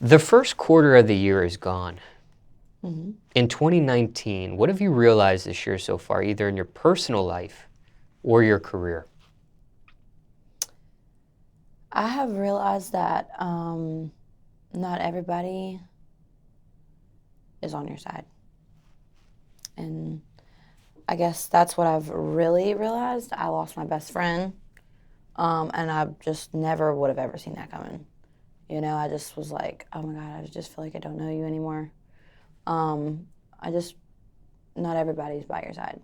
The first quarter of the year is gone. Mm-hmm. In 2019, what have you realized this year so far, either in your personal life or your career? I have realized that not everybody is on your side. And I guess that's what I've really realized. I lost my best friend, and I just never would have ever seen that coming. You know, I just was like, oh my God, I just feel like I don't know you anymore. Not everybody's by your side.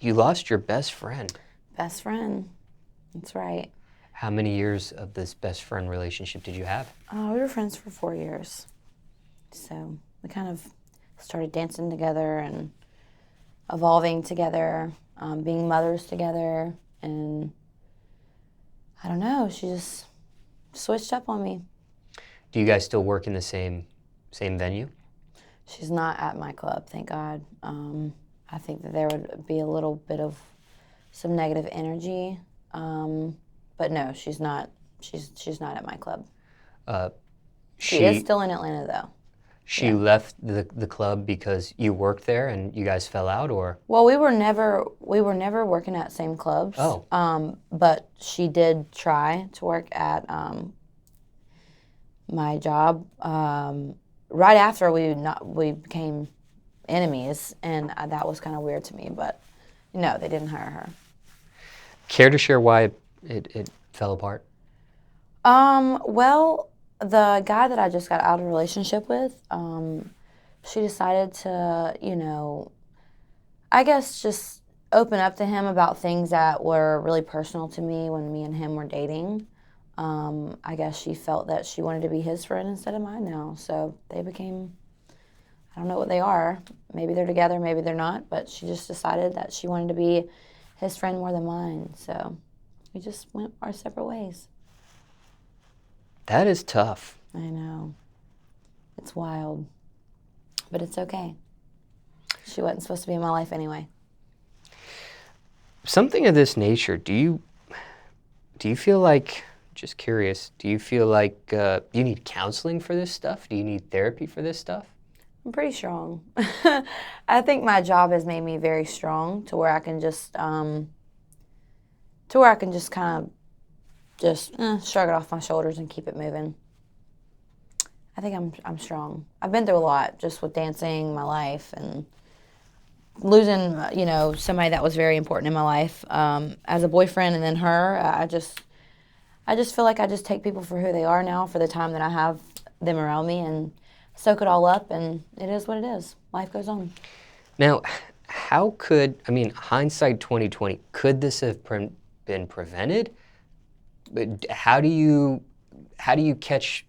You lost your best friend. Best friend, that's right. How many years of this best friend relationship did you have? We were friends for 4 years. So we kind of started dancing together and evolving together, being mothers together. And I don't know, she just switched up on me. Do you guys still work in the same venue? She's not at my club, thank God. I think that there would be a little bit of some negative energy. But no, she's not. She's not at my club. She is still in Atlanta, though. She left the club because you worked there and you guys fell out, or? Well, we were never working at same clubs. Oh. But she did try to work at my job right after we became enemies, and that was kind of weird to me. But no, they didn't hire her. Care to share why it fell apart? Well, the guy that I just got out of a relationship with, she decided to, I guess just open up to him about things that were really personal to me when me and him were dating. I guess she felt that she wanted to be his friend instead of mine now. So they became, I don't know what they are. Maybe they're together, maybe they're not. But she just decided that she wanted to be his friend more than mine. So we just went our separate ways. That is tough. I know. It's wild. But it's okay. She wasn't supposed to be in my life anyway. Something of this nature, do you feel like, just curious, do you feel like you need counseling for this stuff? Do you need therapy for this stuff? I'm pretty strong. I think my job has made me very strong to where I can just kind of just shrug it off my shoulders and keep it moving. I think I'm strong. I've been through a lot just with dancing, my life, and losing, somebody that was very important in my life as a boyfriend, and then her. I just feel like I just take people for who they are now for the time that I have them around me and soak it all up, and it is what it is. Life goes on. Now, hindsight 2020, could this have been prevented? But how do you catch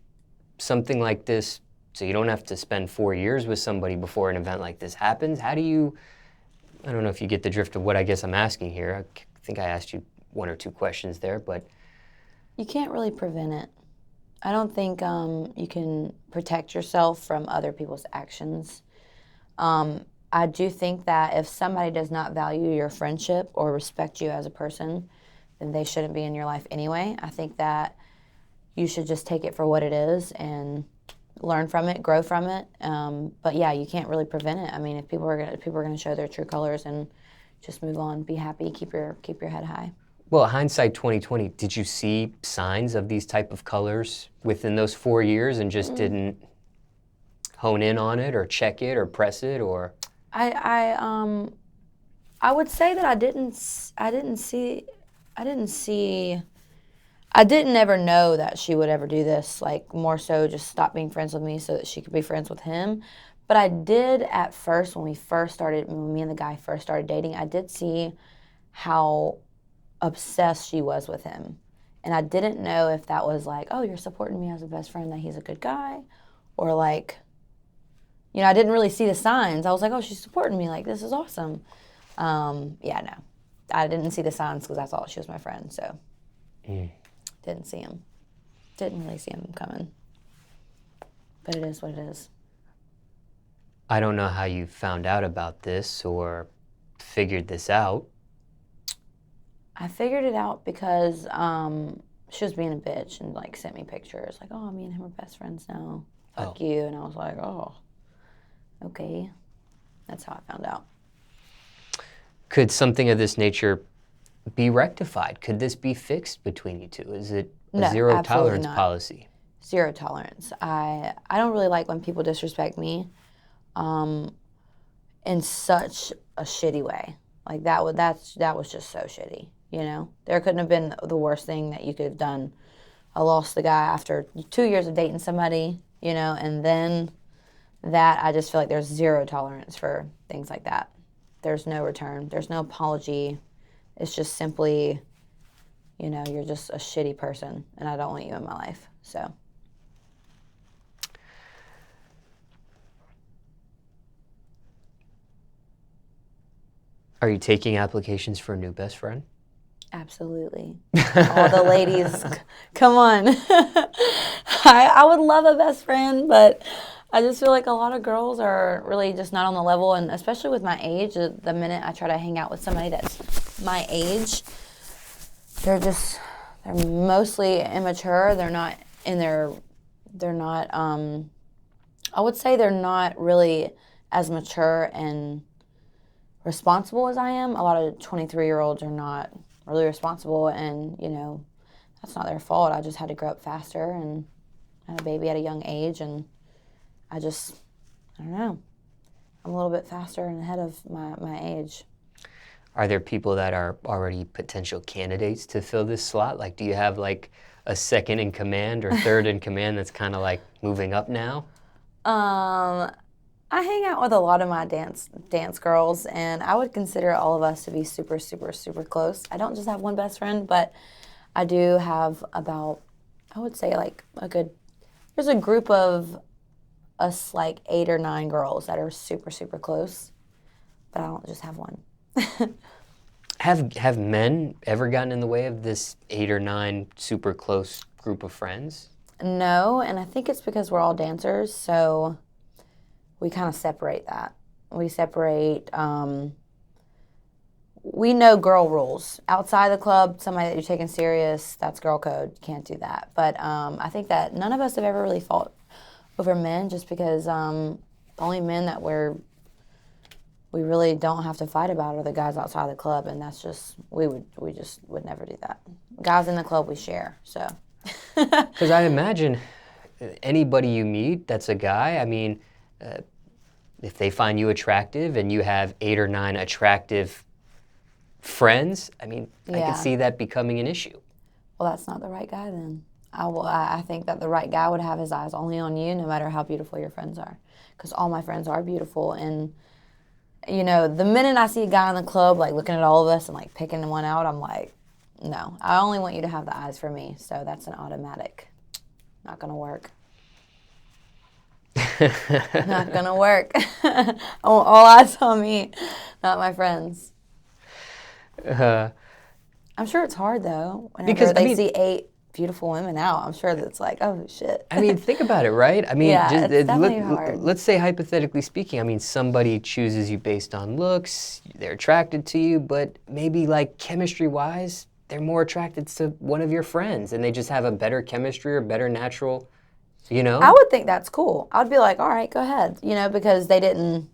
something like this so you don't have to spend 4 years with somebody before an event like this happens? I don't know if you get the drift of what I guess I'm asking here. I think I asked you one or two questions there, but. You can't really prevent it. I don't think you can protect yourself from other people's actions. I do think that if somebody does not value your friendship or respect you as a person, then they shouldn't be in your life anyway. I think that you should just take it for what it is and learn from it, grow from it. But yeah, you can't really prevent it. I mean, if people are going to show their true colors and just move on, be happy, keep your head high. Well, hindsight 2020, did you see signs of these type of colors within those 4 years and just didn't hone in on it or check it or press it, or? I would say that I didn't ever know that she would ever do this, like more so just stop being friends with me so that she could be friends with him. But I did at first, when me and the guy first started dating, I did see how obsessed she was with him. And I didn't know if that was like, oh, you're supporting me as a best friend, that he's a good guy, or like, I didn't really see the signs. I was like, oh, she's supporting me, like, this is awesome. No, I didn't see the signs because I thought she was my friend, so didn't see him. Didn't really see him coming. But it is what it is. I don't know how you found out about this or figured this out. I figured it out because she was being a bitch and like sent me pictures like, oh, me and him are best friends now. fuck you. And I was like, oh, okay. That's how I found out. Could something of this nature be rectified? Could this be fixed between you two? Is it a No, zero absolutely tolerance not. policy? Zero tolerance. I don't really like when people disrespect me in such a shitty way. Like that was just so shitty, you know? There couldn't have been the worst thing that you could have done. I lost the guy after 2 years of dating somebody, you know, and then that I just feel like there's zero tolerance for things like that. There's no return. There's no apology. It's just simply, you know, you're just a shitty person and I don't want you in my life. So. Are you taking applications for a new best friend? Absolutely. All the ladies, come on. I would love a best friend, but I just feel like a lot of girls are really just not on the level, and especially with my age, the minute I try to hang out with somebody that's my age, they're mostly immature. I would say they're not really as mature and responsible as I am. A lot of 23-year-olds are not really responsible, and, you know, that's not their fault. I just had to grow up faster and had a baby at a young age, and I don't know. I'm a little bit faster and ahead of my age. Are there people that are already potential candidates to fill this slot? Like, do you have like a second in command or third in command that's kind of like moving up now? I hang out with a lot of my dance girls, and I would consider all of us to be super, super, super close. I don't just have one best friend, but I do have about, I would say like there's a group of us like 8 or 9 girls that are super, super close, but I don't just have one. Have men ever gotten in the way of this 8 or 9 super close group of friends? No, and I think it's because we're all dancers, so we kind of separate that. We separate, we know girl rules. Outside the club, somebody that you're taking serious, that's girl code. You can't do that. But I think that none of us have ever really fought over men, just because the only men that we really don't have to fight about are the guys outside the club, and that's just, we just would never do that. Guys in the club, we share, so. Because I imagine anybody you meet that's a guy, I mean, if they find you attractive and you have 8 or 9 attractive friends, I mean, I could see that becoming an issue. Well, that's not the right guy then. I think that the right guy would have his eyes only on you, no matter how beautiful your friends are. Because all my friends are beautiful, and, you know, the minute I see a guy in the club, like, looking at all of us and, like, picking one out, I'm like, no, I only want you to have the eyes for me. So that's an automatic. Not gonna work. Not gonna work. I want all eyes on me, not my friends. I'm sure it's hard though. Whenever they see 8 beautiful women out, I'm sure that it's like, oh shit. I mean, think about it, right? I mean, yeah, it's definitely hard. Let's say hypothetically speaking, I mean, somebody chooses you based on looks, they're attracted to you, but maybe like chemistry-wise, they're more attracted to one of your friends, and they just have a better chemistry or better natural, you know? I would think that's cool. I'd be like, all right, go ahead, you know, because they didn't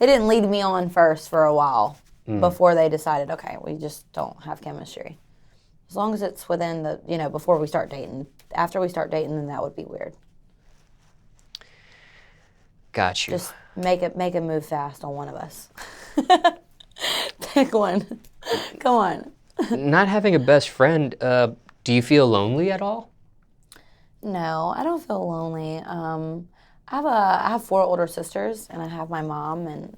lead me on first for a while before they decided, okay, we just don't have chemistry. As long as it's within the, you know, before we start dating. After we start dating, then that would be weird. Got you. Just make it move fast on one of us. Pick one. Come on. Not having a best friend, do you feel lonely at all? No, I don't feel lonely. I have 4 older sisters, and I have my mom and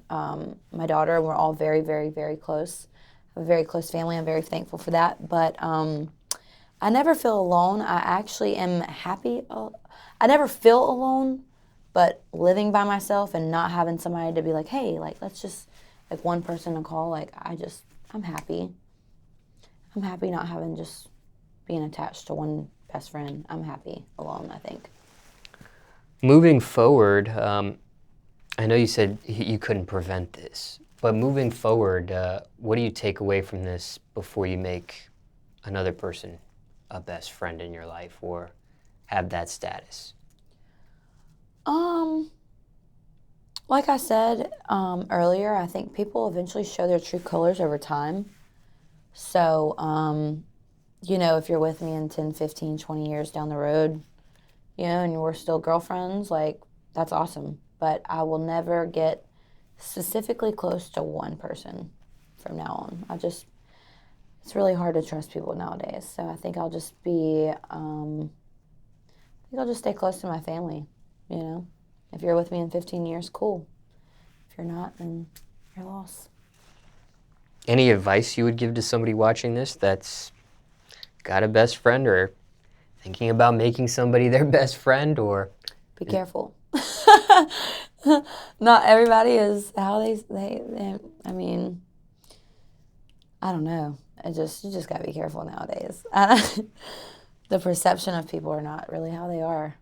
my daughter. We're all very, very, very close. I have a very close family. I'm very thankful for that. But I never feel alone. I actually am happy. I never feel alone, but living by myself and not having somebody to be like, hey, like, let's just, like, one person to call, like, I'm happy. I'm happy not having just being attached to one best friend. I'm happy alone, I think. Moving forward, I know you said you couldn't prevent this, but moving forward, what do you take away from this before you make another person a best friend in your life or have that status? Um, like I said earlier, I think people eventually show their true colors over time. So, you know, if you're with me in 10, 15, 20 years down the road, you know, and we're still girlfriends, like, that's awesome. But I will never get specifically close to one person from now on. It's really hard to trust people nowadays. So I think I'll just be, I think I'll just stay close to my family, you know. If you're with me in 15 years, cool. If you're not, then you're lost. Any advice you would give to somebody watching this that's got a best friend or thinking about making somebody their best friend, or Be careful. Not everybody is how they I mean, I don't know. You just gotta be careful nowadays. The perception of people are not really how they are.